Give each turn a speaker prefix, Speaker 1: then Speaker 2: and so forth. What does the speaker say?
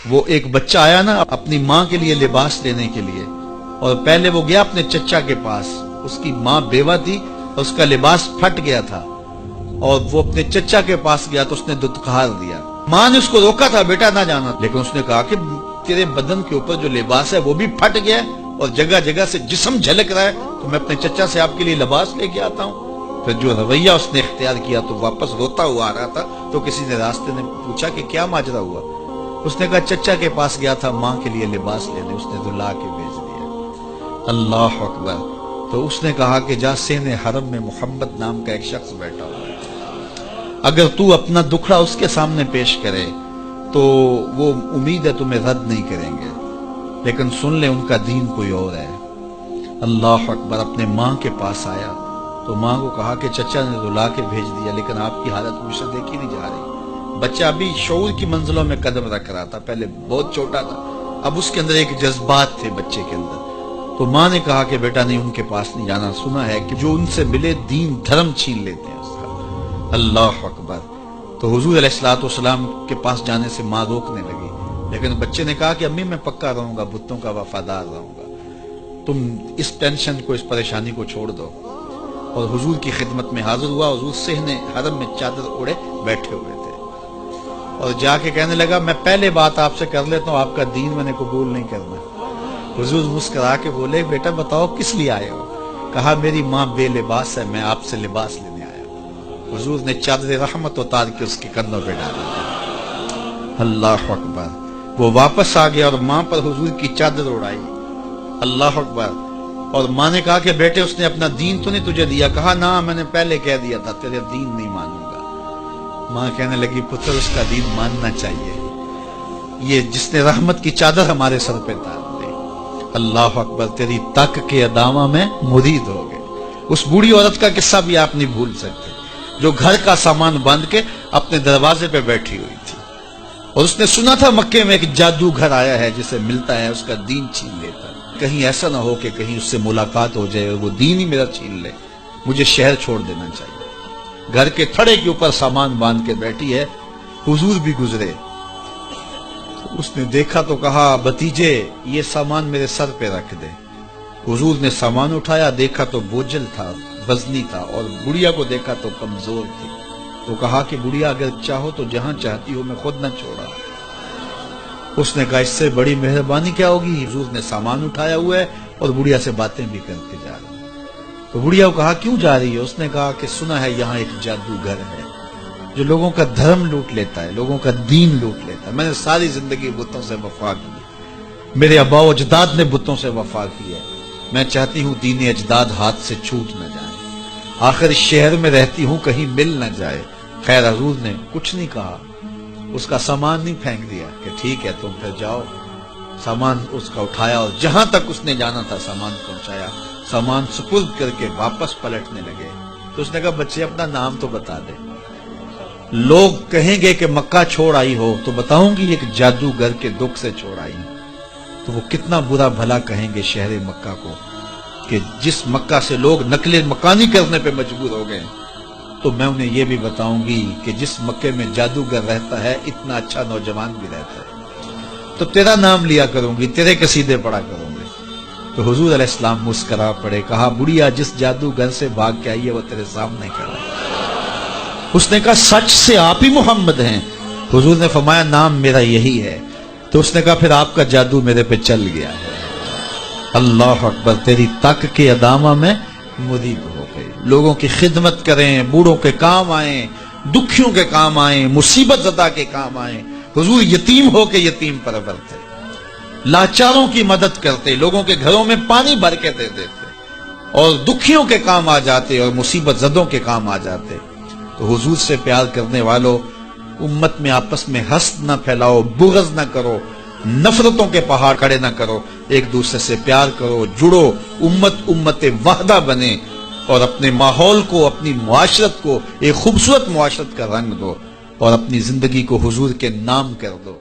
Speaker 1: وہ ایک بچہ آیا نا اپنی ماں کے لیے لباس لینے کے لیے، اور پہلے وہ گیا اپنے چچا کے پاس، اس کی ماں بیوہ تھی اور اس کا لباس پھٹ گیا تھا، اور وہ اپنے چچا کے پاس گیا تو اس نے دتکار دیا۔ ماں نے اس کو روکا تھا بیٹا نہ جانا، لیکن اس نے کہا کہ تیرے بدن کے اوپر جو لباس ہے وہ بھی پھٹ گیا اور جگہ جگہ سے جسم جھلک رہا ہے، تو میں اپنے چچا سے آپ کے لیے لباس لے کے آتا ہوں۔ پھر جو رویہ اس نے اختیار کیا تو واپس روتا ہوا آ رہا تھا، تو کسی نے راستے نے پوچھا کہ کیا ماجرا ہوا؟ اس نے کہا چچا کے پاس گیا تھا ماں کے لیے لباس لینے، اس نے تو لا کے بھیج دیا۔ اللہ اکبر۔ تو اس نے کہا کہ جا سین حرم میں محمد نام کا ایک شخص بیٹھا ہوا ہے، اگر تو اپنا دکھڑا اس کے سامنے پیش کرے تو وہ امید ہے تمہیں رد نہیں کریں گے، لیکن سن لے ان کا دین کوئی اور ہے۔ اللہ اکبر۔ اپنے ماں کے پاس آیا تو ماں کو کہا کہ چچا نے تو لا کے بھیج دیا، لیکن آپ کی حالت مجھ سے دیکھی نہیں جا رہی۔ بچہ ابھی شعور کی منزلوں میں قدم رکھ رہا تھا، پہلے بہت چھوٹا تھا، اب اس کے اندر ایک جذبات تھے بچے کے اندر۔ تو ماں نے کہا کہ بیٹا نہیں، ان کے پاس نہیں جانا، سنا ہے کہ جو ان سے ملے دین دھرم چھین لیتے ہیں اس کا۔ اللہ اکبر۔ تو حضور علیہ الصلوۃ والسلام کے پاس جانے سے ماں روکنے لگی، لیکن بچے نے کہا کہ امی میں پکا رہوں گا، بتوں کا وفادار رہوں گا، تم اس ٹینشن کو، اس پریشانی کو چھوڑ دو۔ اور حضور کی خدمت میں حاضر ہوا۔ حضور صحن حرم میں چادر اوڑے بیٹھے ہوئے تھے، اور جا کے کہنے لگا میں پہلے بات آپ سے کر لیتا ہوں، آپ کا دین میں نے قبول نہیں کرنا۔ حضور مسکرا کے بولے بیٹا بتاؤ کس لیے آئے ہو؟ کہا میری ماں بے لباس ہے، میں آپ سے لباس لینے آیا ہوں۔ حضور نے چادر رحمت اتار کے اس کے کندھوں پہ ڈالا۔ اللہ اکبر۔ وہ واپس آ گیا اور ماں پر حضور کی چادر اڑائی۔ اللہ اکبر۔ اور ماں نے کہا کہ بیٹے اس نے اپنا دین تو نہیں تجھے دیا؟ کہا نہ، میں نے پہلے کہہ دیا تھا تیرے دین نہیں مانوں گا۔ ماں کہنے لگی پتر اس کا دین ماننا چاہیے، یہ جس نے رحمت کی چادر ہمارے سر پہ ڈال دی۔ اللہ اکبر۔ تیری تک کے ادامہ میں مرید ہو گئے۔ اس بوڑھی عورت کا قصہ بھی آپ نہیں بھول سکتے، جو گھر کا سامان باندھ کے اپنے دروازے پہ بیٹھی ہوئی تھی، اور اس نے سنا تھا مکے میں ایک جادوگر آیا ہے جسے ملتا ہے اس کا دین چھین لیتا ہے، کہیں ایسا نہ ہو کہ کہیں اس سے ملاقات ہو جائے اور وہ دین ہی میرا چھین لے، مجھے شہر چھوڑ دینا چاہیے۔ گھر کے تھڑے کے اوپر سامان باندھ کے بیٹھی ہے۔ حضور بھی گزرے، اس نے دیکھا تو کہا بھتیجے یہ سامان میرے سر پہ رکھ دے۔ حضور نے سامان اٹھایا، دیکھا تو بوجھل تھا، وزنی تھا، اور بڑھیا کو دیکھا تو کمزور تھی۔ تو کہا کہ بڑھیا اگر چاہو تو جہاں چاہتی ہو، میں خود نہ چھوڑا۔ اس نے کہا اس سے بڑی مہربانی کیا ہوگی؟ حضور نے سامان اٹھایا ہوا ہے اور بڑھیا سے باتیں بھی کرتے جا رہے ہیں۔ تو بڑھیا کو کہا کیوں جا رہی ہے؟ اس نے کہا کہ سنا ہے یہاں ایک جادوگر ہے جو لوگوں کا دھرم لوٹ لیتا ہے، لوگوں کا دین لوٹ لیتا ہے۔ میں نے ساری زندگی بتوں سے وفا کی، میرے آباء و اجداد نے بتوں سے وفا کی ہے، میں چاہتی ہوں دین اجداد ہاتھ سے چھوٹ نہ جائے، آخر اس شہر میں رہتی ہوں کہیں مل نہ جائے۔ خیر حضور نے کچھ نہیں کہا، اس کا سامان نہیں پھینک دیا کہ ٹھیک ہے تم پھر جاؤ۔ سامان اس کا اٹھایا اور جہاں تک اس نے جانا تھا سامان پہنچایا، سامان سپرد کر کے واپس پلٹنے لگے۔ تو اس نے کہا بچے اپنا نام تو بتا دے، لوگ کہیں گے کہ مکہ چھوڑ آئی ہو تو بتاؤں گی ایک جادوگر کے دکھ سے چھوڑ آئی ہوں، تو وہ کتنا برا بھلا کہیں گے شہر مکہ کو کہ جس مکہ سے لوگ نقل مکانی کرنے پہ مجبور ہو گئے۔ تو میں انہیں یہ بھی بتاؤں گی کہ جس مکے میں جادوگر رہتا ہے اتنا اچھا نوجوان بھی رہتا ہے، تو تیرا نام لیا کروں گی، تیرے قصیدے پڑھا کروں گی۔ تو حضور علیہ السلام مسکرا پڑے، کہا بڑھیا جس جادوگر سے بھاگ کے آئی ہے وہ تیرے سامنے کھڑا ہے۔ اس نے کہا سچ سے آپ ہی محمد ہیں؟ حضور نے فرمایا نام میرا یہی ہے۔ تو اس نے کہا پھر آپ کا جادو میرے پہ چل گیا ہے۔ اللہ اکبر۔ تیری تک کے ادامہ میں مرید ہو گئے، لوگوں کی خدمت کریں، بوڑھوں کے کام آئیں، دکھیوں کے کام آئیں، مصیبت زدہ کے کام آئیں۔ حضور یتیم ہو کے یتیم پرور تھے، لاچاروں کی مدد کرتے، لوگوں کے گھروں میں پانی بھر کے دے دیتے، اور دکھیوں کے کام آ جاتے اور مصیبت زدوں کے کام آ جاتے۔ تو حضور سے پیار کرنے والوں، امت میں آپس میں حسد نہ پھیلاؤ، بغض نہ کرو، نفرتوں کے پہاڑ کھڑے نہ کرو، ایک دوسرے سے پیار کرو، جڑو، امت وحدہ بنے، اور اپنے ماحول کو، اپنی معاشرت کو ایک خوبصورت معاشرت کا رنگ دو، اور اپنی زندگی کو حضور کے نام کر دو۔